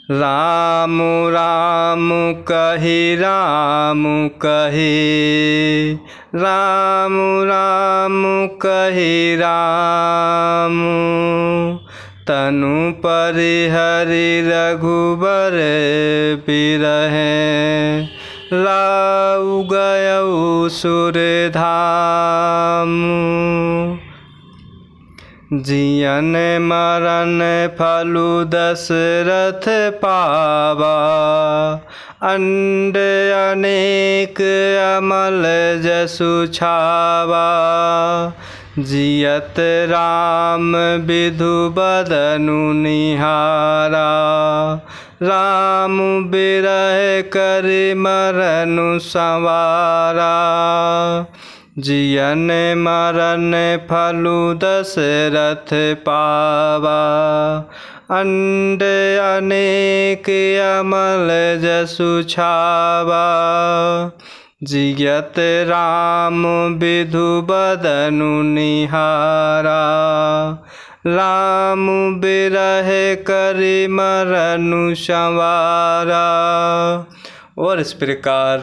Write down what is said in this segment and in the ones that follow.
राम राम कहि राम कहि, राम राम कहि राम। तनु परिहरि रघुबर बिरहिं, लाउ गयउ सुर धाम। जियन मरण फलु दशरथ पावा, अंड अनेक अमल जसु छावा। जियत राम विधु बदनु निहारा, राम बिरह करि मरनु संवारा। जियन मरण फलु दशरथ पावा, अंड अनेक अमल जसु छावा। जियत राम विधु बदनु निहारा, राम बिरह करि मरनु संवारा। और इस प्रकार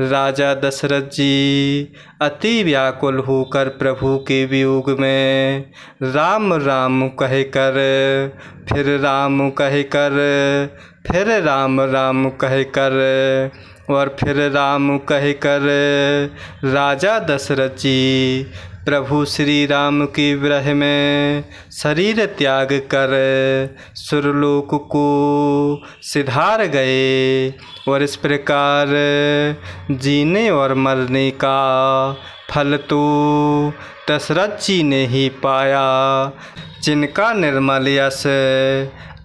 राजा दशरथ जी अति व्याकुल होकर प्रभु के वियोग में राम राम कहकर, फिर राम कहकर, फिर राम राम कहकर, और फिर राम कहकर राजा दशरथ जी प्रभु श्री राम के विरह में शरीर त्याग कर सुरलोक को सिधार गए। और इस प्रकार जीने और मरने का फल तो दशरथ जी ने ही पाया, जिनका निर्मल यश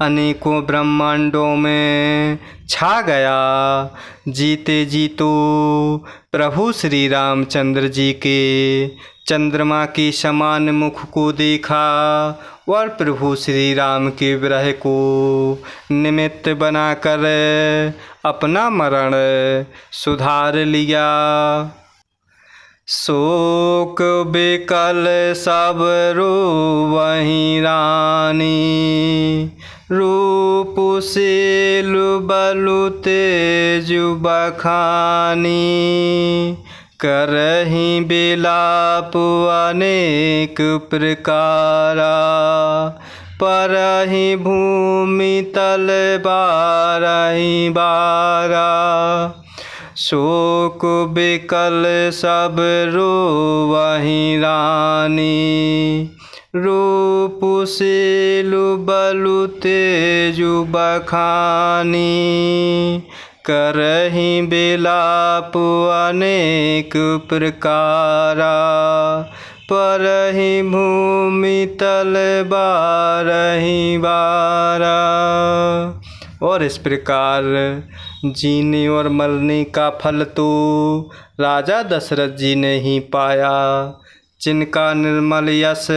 अनेकों ब्रह्मांडों में छा गया। जीते जी तो प्रभु श्री रामचंद्र जी के चंद्रमा के समान मुख को देखा, और प्रभु श्री राम के विरह को निमित्त बनाकर अपना मरण सुधार लिया। शोक बिकल सब रोवहीं रानी, रूप शील बलु तेजु बखानी। करहि बिलाप अनेक प्रकारा, परहि भूमि तल बारहि बारा। शोक बिकल सब रोवहीं रानी, रूप शील बलु तेजु बखानी। करहि बिलाप अनेक प्रकारा, परहि भूमि तल बारहि बारा। और इस प्रकार जीने और मरने का फल तो राजा दशरथ जी ने ही पाया, जिनका निर्मल यश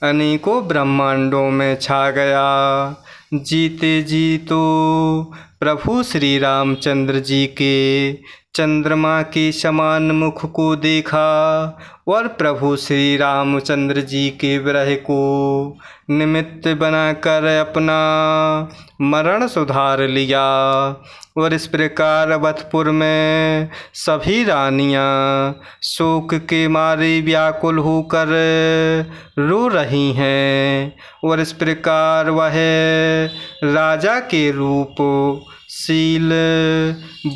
अनेकों ब्रह्मांडों में छा गया। जीते जी तो प्रभु श्री रामचंद्र जी के चंद्रमा के समान मुख को देखा, और प्रभु श्री रामचंद्र जी के विरह को निमित्त बनाकर अपना मरण सुधार लिया। और इस प्रकार अवधपुर में सभी रानियां शोक के मारे व्याकुल होकर रो रही हैं। और इस प्रकार वह राजा के रूप, शील,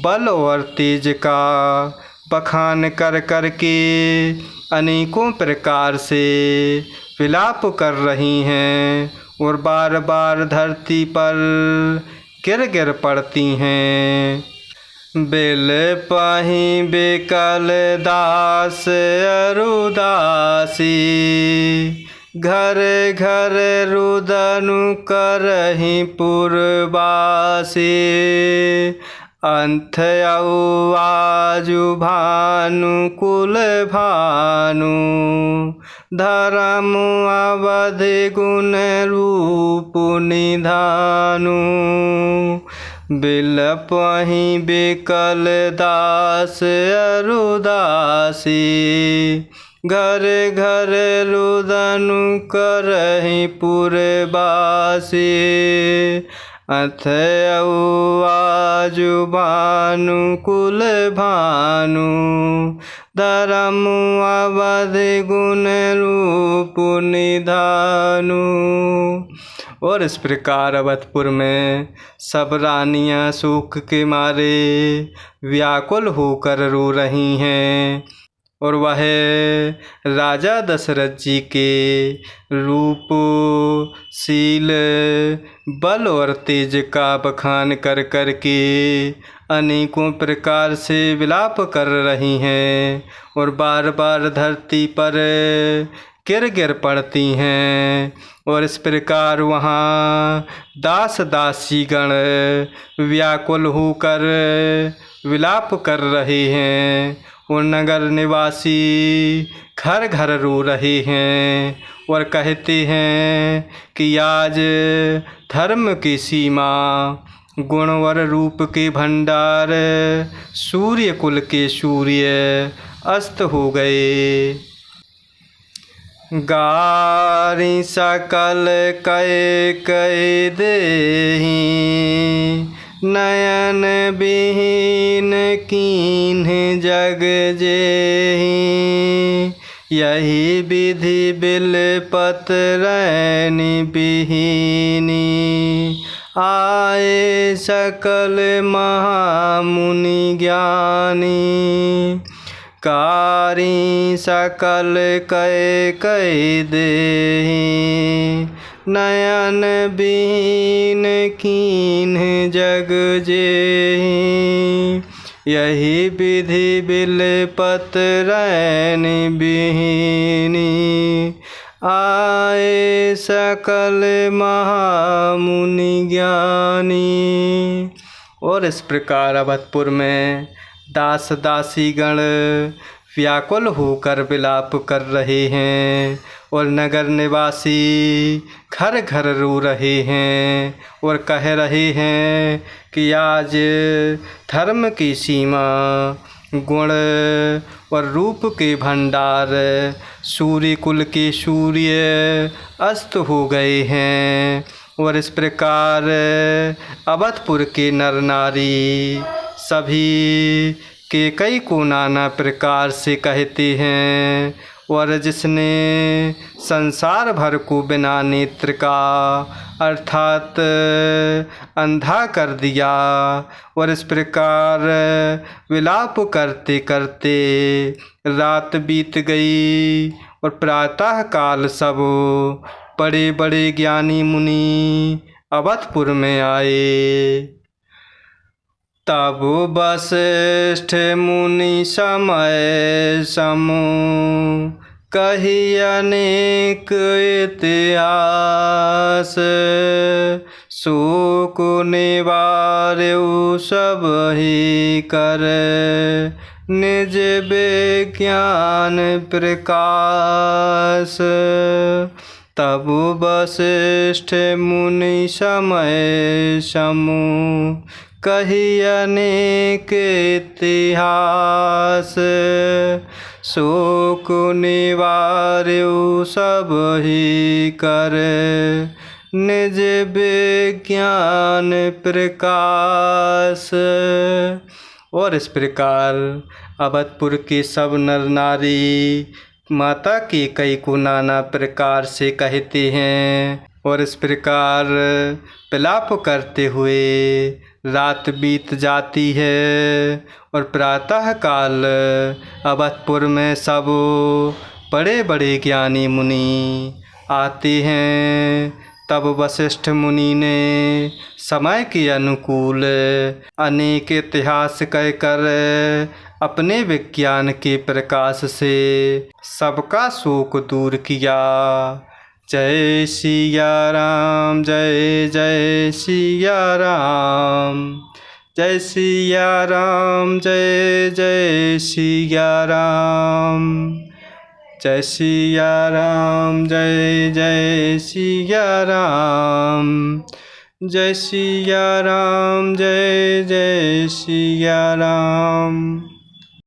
बल और तेज का बखान कर कर के अनेकों प्रकार से विलाप कर रही हैं, और बार बार धरती पर गिर गिर पड़ती हैं। बिल पाहि बिकल दास अरुदासी, घर घर रुदनु करहि पुरवासी। अंत औ आजु भानु कुल भानु, धर्म अवध गुण रूप निधानु। बिलपहि बिकल दास अरुदासी, घर घर रुदनु करहि पुरवासी। अथ आजु भानुकुल भानु धर्म अवध गुण रूप निधानु। और इस प्रकार अवधपुर में सब रानियां शोक के मारे व्याकुल होकर रो रही हैं और वह राजा दशरथ जी के रूप, शील, बल और तेज का बखान कर कर के अनेकों प्रकार से विलाप कर रही हैं और बार बार धरती पर गिर गिर पड़ती हैं। और इस प्रकार वहाँ दास दासी गण व्याकुल होकर विलाप कर रहे हैं और नगर निवासी घर घर रो रहे हैं और कहते हैं कि आज धर्म की सीमा, गुणवर रूप के भंडार, सूर्य कुल के सूर्य अस्त हो गए। गारी सकल कय कय देहि नयन विहीन कीन्ह जग जेहि। यही विधि बिलपत रैनी बिहीनी आए सकल महामुनि ज्ञानी। कारी सकल कय कय देहि नयन बीन कीन्ह जग जेहि। यही विधि बिलपत रैन बिहीनी आए सकल महामुनि ज्ञानी। और इस प्रकार अवधपुर में दास दासी गण व्याकुल होकर विलाप कर रहे हैं और नगर निवासी घर घर रो रहे हैं और कह रहे हैं कि आज धर्म की सीमा, गुण और रूप के भंडार, सूर्य कुल के सूर्य अस्त हो गए हैं। और इस प्रकार अवधपुर के नर नारी सभी के कई को नाना प्रकार से कहते हैं। और जिसने संसार भर को बिना नेत्र का अर्थात अंधा कर दिया। और इस प्रकार विलाप करते करते रात बीत गई और प्रातः काल सब बड़े बड़े ज्ञानी मुनि अवधपुर में आए। तब वशिष्ठ मुनि समय समूह कही अनेक इतिहास। शोक निवार्यु सब ही कर निज विज्ञान प्रकाश। तब वशिष्ठ मुनि समय समूह कही अनेक इतिहास। शोक निवार्यु सब ही कर निज विज्ञान प्रकाश। और इस प्रकार अवधपुर के सब नर नारी माता के कई को नाना प्रकार से कहते हैं। और इस प्रकार विलाप करते हुए रात बीत जाती है और प्रातः काल अवधपुर में सब बड़े बड़े ज्ञानी मुनि आते हैं। तब वशिष्ठ मुनि ने समय के अनुकूल अनेक इतिहास कहकर अपने विज्ञान के प्रकाश से सबका शोक दूर किया। जय सिया राम, जय जय सिया राम, जय सिया राम, जय जय सिया राम, जय सिया राम, जय जय सिया राम, जय सिया राम, जय जय सिया राम।